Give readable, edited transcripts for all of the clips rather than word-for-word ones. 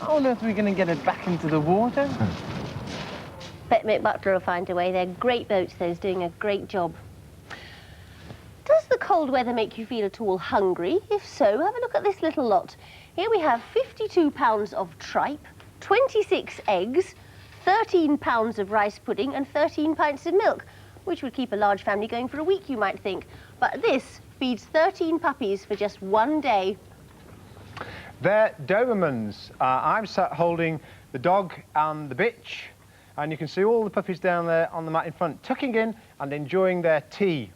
How on earth are we going to get it back into the water? Bet Mick Butler will find a way. They're great boats, those, doing a great job. Does the cold weather make you feel at all hungry? If so, have a look at this little lot. Here we have 52 pounds of tripe, 26 eggs, 13 pounds of rice pudding and 13 pints of milk, which would keep a large family going for a week, you might think. But this feeds 13 puppies for just one day. They're Dobermans. I'm sat holding the dog and the bitch, and you can see all the puppies down there on the mat in front, tucking in and enjoying their tea.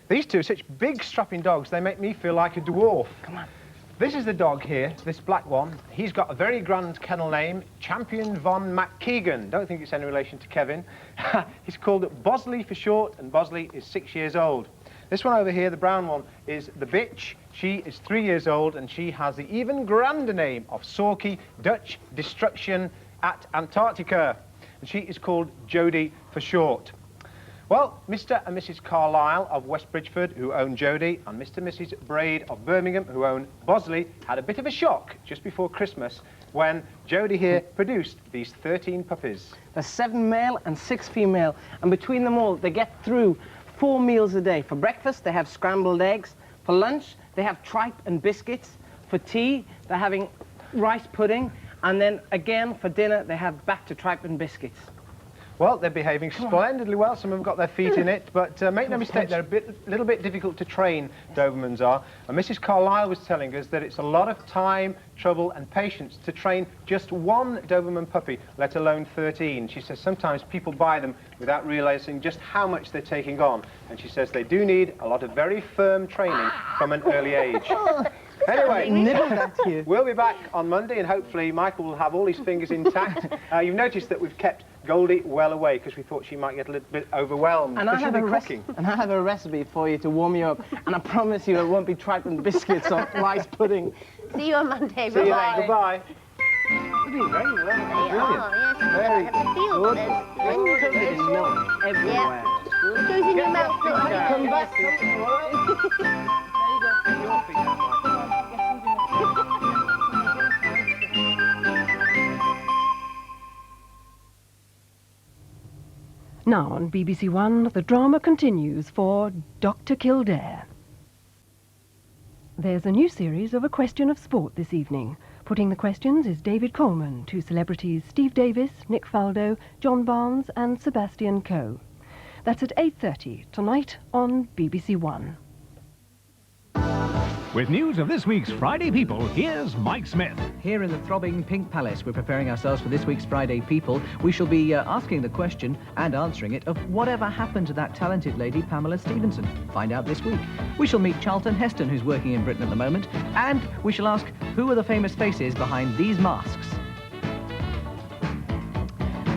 These two are such big, strapping dogs, they make me feel like a dwarf. Come on. This is the dog here, this black one. He's got a very grand kennel name, Champion von McKeegan. Don't think it's any relation to Kevin. He's called Bosley for short, and Bosley is 6 years old. This one over here, the brown one, is the bitch. She is 3 years old, and she has the even grander name of Sorky, Dutch Destruction at Antarctica. And she is called Jodie for short. Well, Mr. and Mrs. Carlisle of West Bridgeford, who own Jodie, and Mr. and Mrs. Braid of Birmingham, who own Bosley, had a bit of a shock just before Christmas when Jodie here produced these 13 puppies. There's 7 male and 6 female, and between them all, they get through 4 meals a day. For breakfast, they have scrambled eggs. For lunch, they have tripe and biscuits. For tea, they're having rice pudding. And then, again, for dinner, they have back to tripe and biscuits. Well, they're behaving splendidly well. Some of them got their feet in it, but make no mistake, they're a little bit difficult to train, Dobermans are. And Mrs. Carlisle was telling us that it's a lot of time, trouble and patience to train just one Doberman puppy, let alone 13. She says sometimes people buy them without realising just how much they're taking on. And she says they do need a lot of very firm training from an early age. Anyway, we'll be back on Monday, and hopefully Michael will have all his fingers intact. You've noticed that we've kept Goldie well away because we thought she might get a little bit overwhelmed. And I have a recipe for you to warm you up, and I promise you it won't be tripe and biscuits or rice pudding. See you on Monday. See you then. Goodbye. You're doing very well. Yes, Very I have the feel for this. There's milk everywhere. It goes in your mouth. Come back. Now on BBC1, the drama continues for Dr Kildare. There's a new series of A Question of Sport this evening. Putting the questions is David Coleman to celebrities Steve Davis, Nick Faldo, John Barnes and Sebastian Coe. That's at 8:30 tonight on BBC1. With news of this week's Friday People, here's Mike Smith. Here in the throbbing Pink Palace, we're preparing ourselves for this week's Friday People. We shall be asking the question and answering it of whatever happened to that talented lady, Pamela Stephenson. Find out this week. We shall meet Charlton Heston, who's working in Britain at the moment, and we shall ask who are the famous faces behind these masks.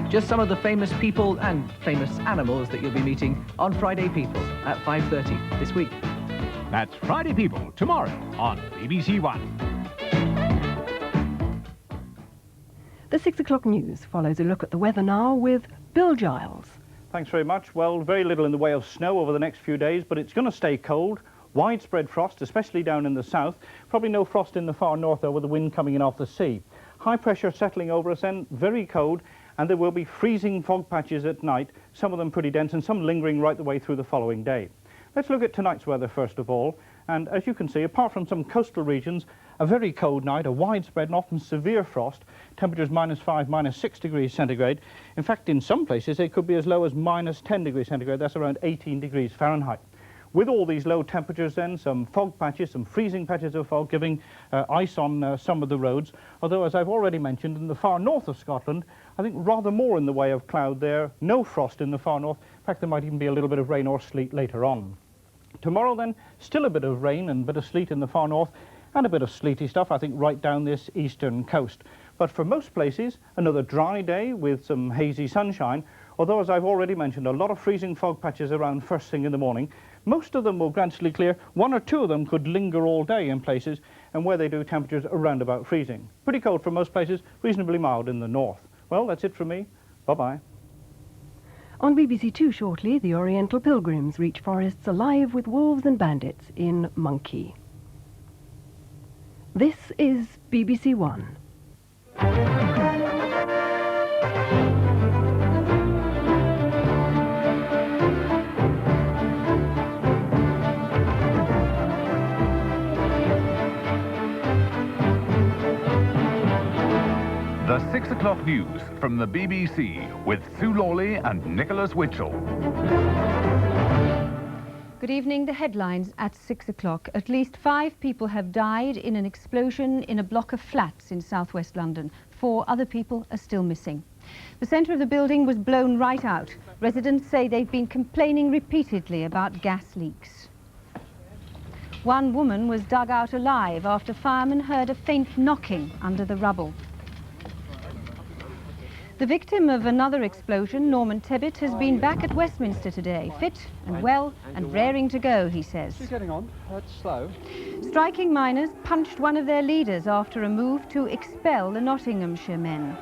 Just some of the famous people and famous animals that you'll be meeting on Friday People at 5:30 this week. That's Friday People, tomorrow on BBC1. The 6 o'clock news follows a look at the weather now with Bill Giles. Thanks very much. Well, very little in the way of snow over the next few days, but it's going to stay cold. Widespread frost, especially down in the south. Probably no frost in the far north, though, with the wind coming in off the sea. High pressure settling over us then, very cold, and there will be freezing fog patches at night, some of them pretty dense and some lingering right the way through the following day. Let's look at tonight's weather first of all, and as you can see, apart from some coastal regions, a very cold night, a widespread and often severe frost, temperatures -5, -6 degrees centigrade. In fact, in some places it could be as low as -10 degrees centigrade, that's around 18 degrees Fahrenheit. With all these low temperatures then, some fog patches, some freezing patches of fog giving ice on some of the roads, although as I've already mentioned, in the far north of Scotland, I think rather more in the way of cloud there, no frost in the far north, in fact there might even be a little bit of rain or sleet later on. Tomorrow then, still a bit of rain and a bit of sleet in the far north, and a bit of sleety stuff, I think, right down this eastern coast. But for most places, another dry day with some hazy sunshine, although, as I've already mentioned, a lot of freezing fog patches around first thing in the morning. Most of them will gradually clear. One or two of them could linger all day in places, and where they do, temperatures around about freezing. Pretty cold for most places, reasonably mild in the north. Well, that's it from me. Bye-bye. On BBC2 shortly, the Oriental Pilgrims reach forests alive with wolves and bandits in Monkey. This is BBC1. o'clock news from the BBC with Sue Lawley and Nicholas Witchell. Good evening. The headlines at 6 o'clock. At least 5 people have died in an explosion in a block of flats in southwest London. 4 other people are still missing. The centre of the building was blown right out. Residents say they've been complaining repeatedly about gas leaks. One woman was dug out alive after firemen heard a faint knocking under the rubble. The victim of another explosion, Norman Tebbit, has been back at Westminster today, fit and well and raring to go, he says. She's getting on. That's slow. Striking miners punched one of their leaders after a move to expel the Nottinghamshire men.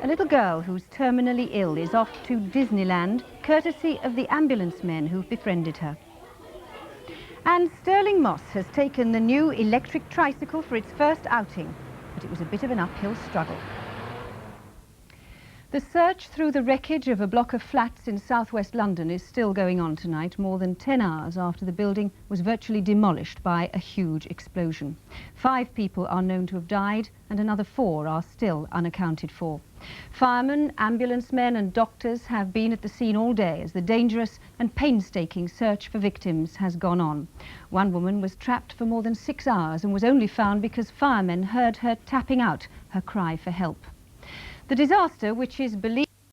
A little girl who's terminally ill is off to Disneyland, courtesy of the ambulance men who've befriended her. And Sterling Moss has taken the new electric tricycle for its first outing, but it was a bit of an uphill struggle. The search through the wreckage of a block of flats in southwest London is still going on tonight, more than 10 hours after the building was virtually demolished by a huge explosion. 5 people are known to have died and another 4 are still unaccounted for. Firemen, ambulance men and doctors have been at the scene all day as the dangerous and painstaking search for victims has gone on. One woman was trapped for more than 6 hours and was only found because firemen heard her tapping out her cry for help. The disaster, which is believed